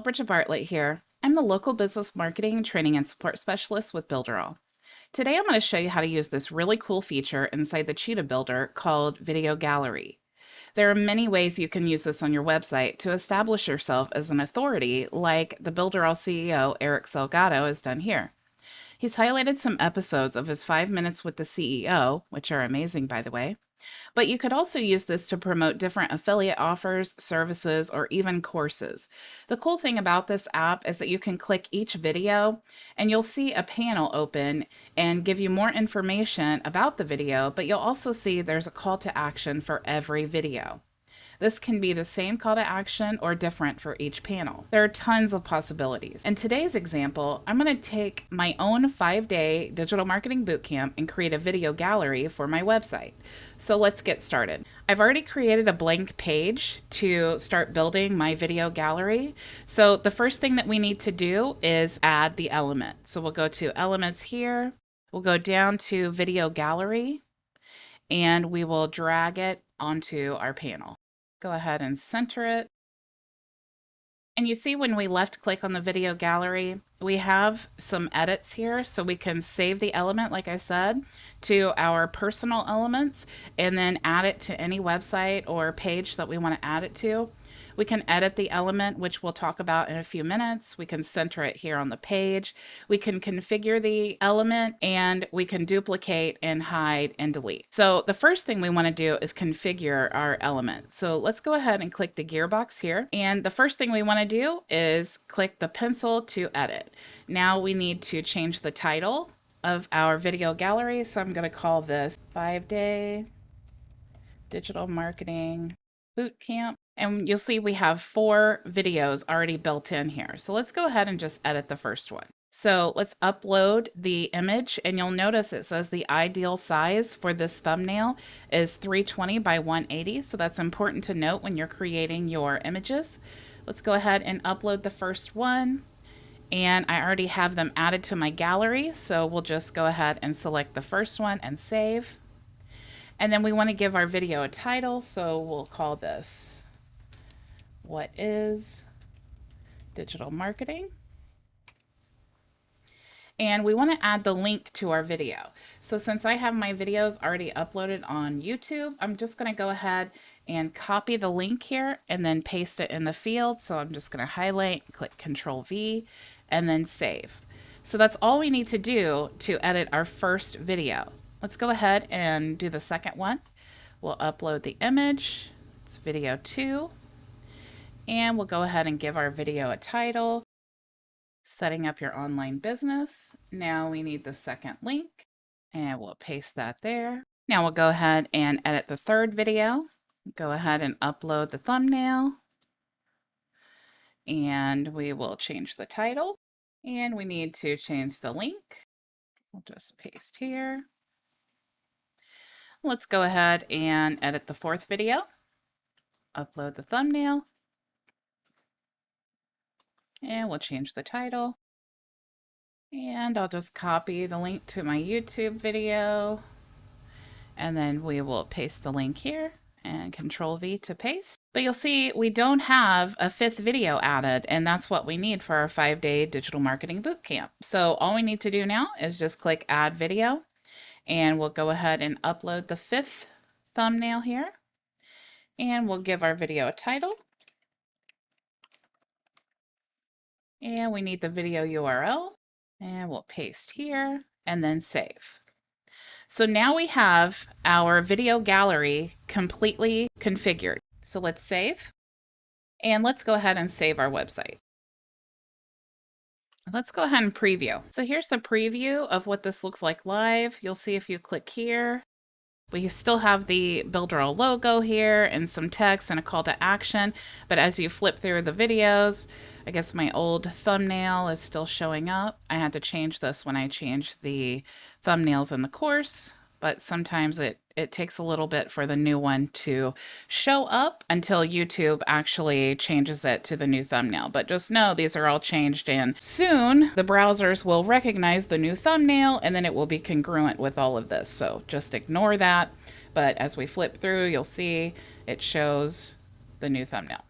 Bridget Bartlett here. I'm the local business marketing, training, and support specialist with BuilderAll. Today I'm going to show you how to use this really cool feature inside the Cheetah Builder called Video Gallery. There are many ways you can use this on your website to establish yourself as an authority, like the BuilderAll CEO Eric Salgado has done here. He's highlighted some episodes of his 5 Minutes with the CEO, which are amazing by the way. But you could also use this to promote different affiliate offers, services, or even courses. The cool thing about this app is that you can click each video and you'll see a panel open and give you more information about the video, but you'll also see there's a call to action for every video. This can be the same call to action or different for each panel. There are tons of possibilities. In today's example, I'm going to take my own 5-day digital marketing bootcamp and create a video gallery for my website. So let's get started. I've already created a blank page to start building my video gallery. So the first thing that we need to do is add the element. So we'll go to Elements here. We'll go down to Video Gallery, and we will drag it onto our panel. Go ahead and center it. And you see when we left click on the video gallery, we have some edits here, so we can save the element, like I said, to our personal elements and then add it to any website or page that we want to add it to. We can edit the element, which we'll talk about in a few minutes. We can center it here on the page. We can configure the element, and we can duplicate and hide and delete. So the first thing we want to do is configure our element. So let's go ahead and click the gearbox here. And the first thing we want to do is click the pencil to edit. Now we need to change the title of our video gallery. So I'm going to call this 5-Day Digital Marketing Bootcamp. And you'll see we have 4 videos already built in here. So let's go ahead and just edit the first one. So let's upload the image, and you'll notice it says the ideal size for this thumbnail is 320 by 180. So that's important to note when you're creating your images. Let's go ahead and upload the first one. And I already have them added to my gallery. So we'll just go ahead and select the first one and save. And then we want to give our video a title. So we'll call this What is Digital Marketing? And we want to add the link to our video. So since I have my videos already uploaded on YouTube, I'm just going to go ahead and copy the link here and then paste it in the field. So I'm just going to highlight, click Control V, and then save. So that's all we need to do to edit our first video. Let's go ahead and do the second one. We'll upload the image. It's video 2. And we'll go ahead and give our video a title, Setting Up Your Online Business. Now we need the second link, and we'll paste that there. Now we'll go ahead and edit the third video. Go ahead and upload the thumbnail, and we will change the title, and we need to change the link. We'll just paste here. Let's go ahead and edit the fourth video, upload the thumbnail, and we'll change the title. And I'll just copy the link to my YouTube video. And then we will paste the link here and Control V to paste. But you'll see we don't have a 5th video added, and that's what we need for our 5-day digital marketing bootcamp. So all we need to do now is just click Add Video, and we'll go ahead and upload the 5th thumbnail here. And we'll give our video a title. And we need the video URL, and we'll paste here and then save. So now we have our video gallery completely configured. So let's save, and let's go ahead and save our website. Let's go ahead and preview. So here's the preview of what this looks like live. You'll see if you click here, we still have the BuilderAll logo here and some text and a call to action. But as you flip through the videos, I guess my old thumbnail is still showing up. I had to change this when I changed the thumbnails in the course, but sometimes it takes a little bit for the new one to show up until YouTube actually changes it to the new thumbnail. But just know these are all changed, and soon the browsers will recognize the new thumbnail, and then it will be congruent with all of this. So just ignore that. But as we flip through, you'll see it shows the new thumbnail.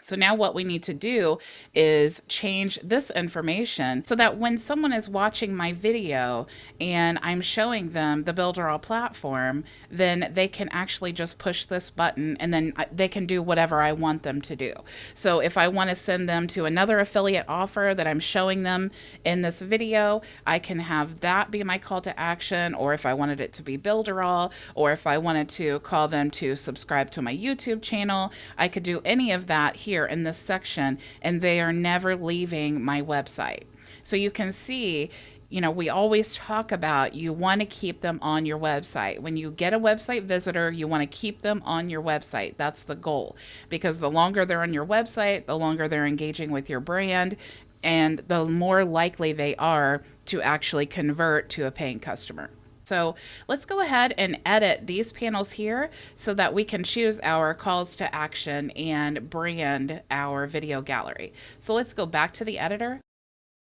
So now what we need to do is change this information so that when someone is watching my video and I'm showing them the Builderall platform, then they can actually just push this button and then they can do whatever I want them to do. So if I want to send them to another affiliate offer that I'm showing them in this video, I can have that be my call to action, or if I wanted it to be Builderall, or if I wanted to call them to subscribe to my YouTube channel, I could do any of that here in this section, and they are never leaving my website. So you can see, we always talk about you want to keep them on your website. When you get a website visitor, you want to keep them on your website. That's the goal, because the longer they're on your website, the longer they're engaging with your brand, and the more likely they are to actually convert to a paying customer. So let's go ahead and edit these panels here so that we can choose our calls to action and brand our video gallery. So let's go back to the editor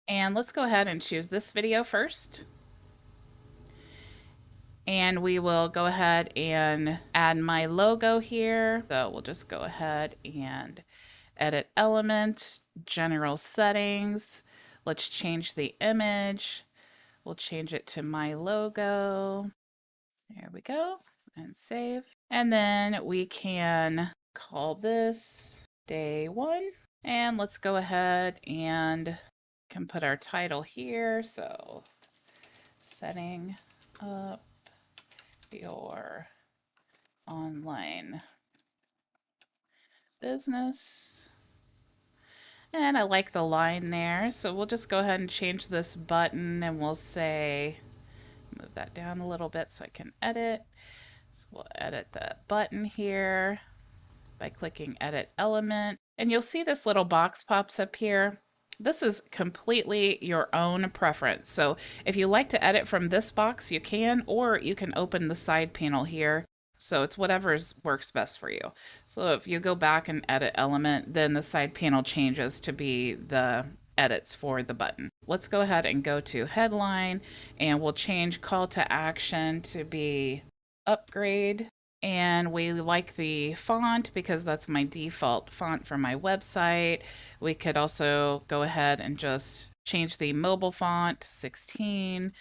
and let's go ahead and choose this video first. And we will go ahead and add my logo here. So we'll just go ahead and edit element, general settings. Let's change the image. We'll change it to my logo. There we go, and save. And then we can call this day one. And let's go ahead and can put our title here. So setting up your online business. And I like the line there. So we'll just go ahead and change this button and we'll say, move that down a little bit so I can edit. So we'll edit the button here by clicking Edit Element. And you'll see this little box pops up here. This is completely your own preference. So if you like to edit from this box, you can, or you can open the side panel here. So it's whatever works best for you. So if you go back and edit element, then the side panel changes to be the edits for the button. Let's go ahead and go to headline, and we'll change call to action to be upgrade. And we like the font because that's my default font for my website. We could also go ahead and just change the mobile font 16.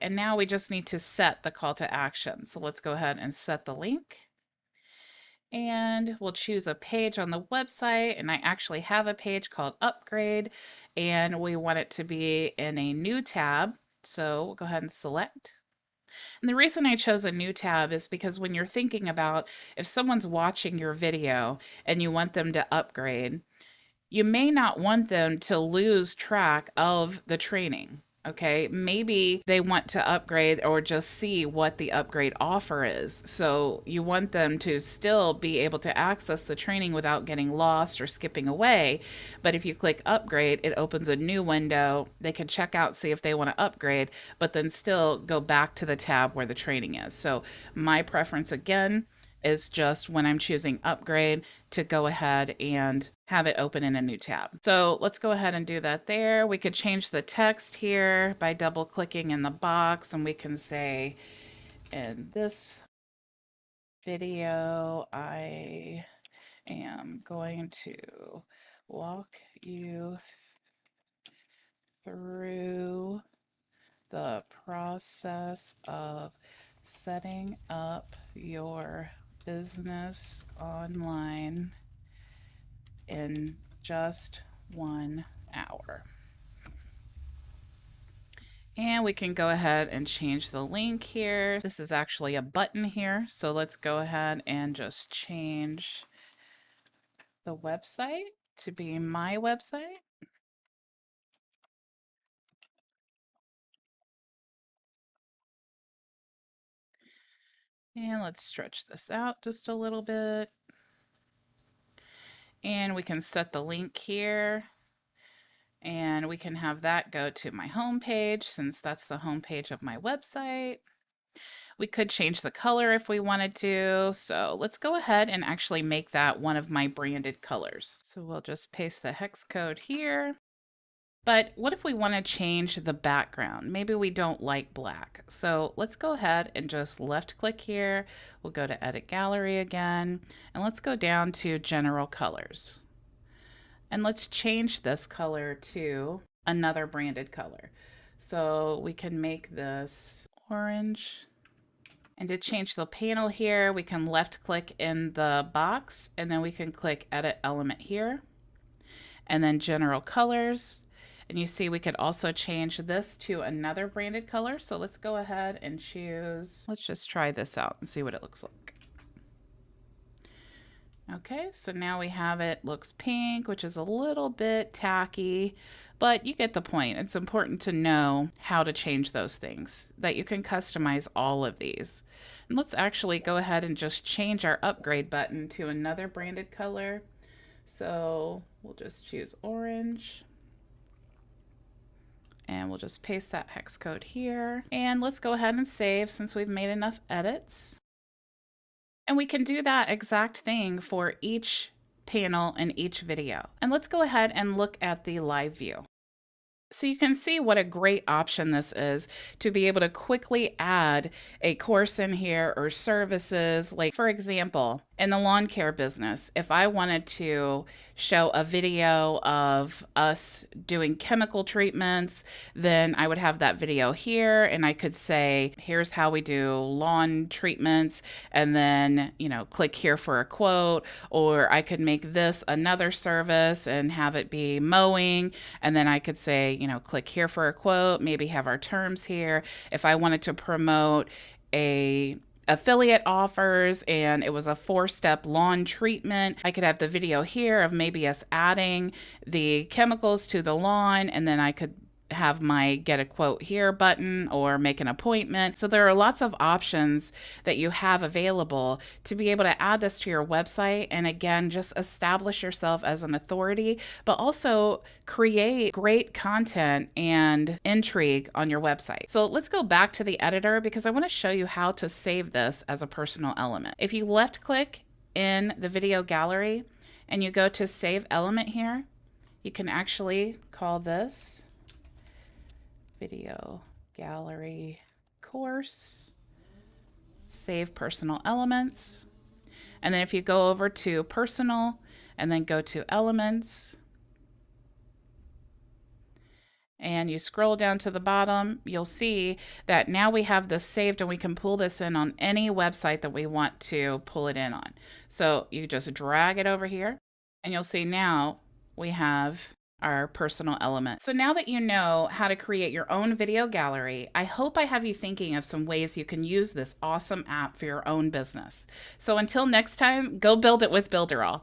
And now we just need to set the call to action. So let's go ahead and set the link. And we'll choose a page on the website. And I actually have a page called Upgrade, and we want it to be in a new tab. So we'll go ahead and select. And the reason I chose a new tab is because when you're thinking about if someone's watching your video and you want them to upgrade, you may not want them to lose track of the training. Okay, maybe they want to upgrade or just see what the upgrade offer is. So you want them to still be able to access the training without getting lost or skipping away. But if you click upgrade, it opens a new window. They can check out, see if they want to upgrade, but then still go back to the tab where the training is. So my preference again is just when I'm choosing upgrade to go ahead and have it open in a new tab. So let's go ahead and do that there. We could change the text here by double clicking in the box, and we can say, in this video, I am going to walk you through the process of setting up your business online in just 1 hour. And we can go ahead and change the link here. This is actually a button here, so let's go ahead and just change the website to be my website. And let's stretch this out just a little bit. And we can set the link here. And we can have that go to my home page since that's the home page of my website. We could change the color if we wanted to. So let's go ahead and actually make that one of my branded colors. So we'll just paste the hex code here. But what if we want to change the background? Maybe we don't like black. So let's go ahead and just left click here. We'll go to Edit Gallery again, and let's go down to General Colors. And let's change this color to another branded color. So we can make this orange. And to change the panel here, we can left click in the box, and then we can click Edit Element here, and then General Colors. And you see we could also change this to another branded color. So let's go ahead and choose, let's just try this out and see what it looks like. Okay, so now we have it looks pink, which is a little bit tacky, but you get the point. It's important to know how to change those things, that you can customize all of these. And let's actually go ahead and just change our upgrade button to another branded color. So we'll just choose orange. And we'll just paste that hex code here. And let's go ahead and save since we've made enough edits. And we can do that exact thing for each panel in each video. And let's go ahead and look at the live view. So you can see what a great option this is to be able to quickly add a course in here or services. Like for example, in the lawn care business, if I wanted to show a video of us doing chemical treatments, then I would have that video here and I could say, here's how we do lawn treatments, and then, click here for a quote, or I could make this another service and have it be mowing, and then I could say, click here for a quote, maybe have our terms here. If I wanted to promote a affiliate offers and it was a 4-step lawn treatment, I could have the video here of maybe us adding the chemicals to the lawn, and then I could have my get a quote here button or make an appointment. So there are lots of options that you have available to be able to add this to your website, and again, just establish yourself as an authority, but also create great content and intrigue on your website. So let's go back to the editor because I want to show you how to save this as a personal element. If you left click in the video gallery and you go to Save Element here, you can actually call this Video Gallery Course, Save Personal Elements, and then if you go over to Personal and then go to Elements and you scroll down to the bottom, you'll see that now we have this saved and we can pull this in on any website that we want to pull it in on. So you just drag it over here and you'll see now we have our personal element. So now that you know how to create your own video gallery, I hope I have you thinking of some ways you can use this awesome app for your own business. So until next time, go build it with Builderall.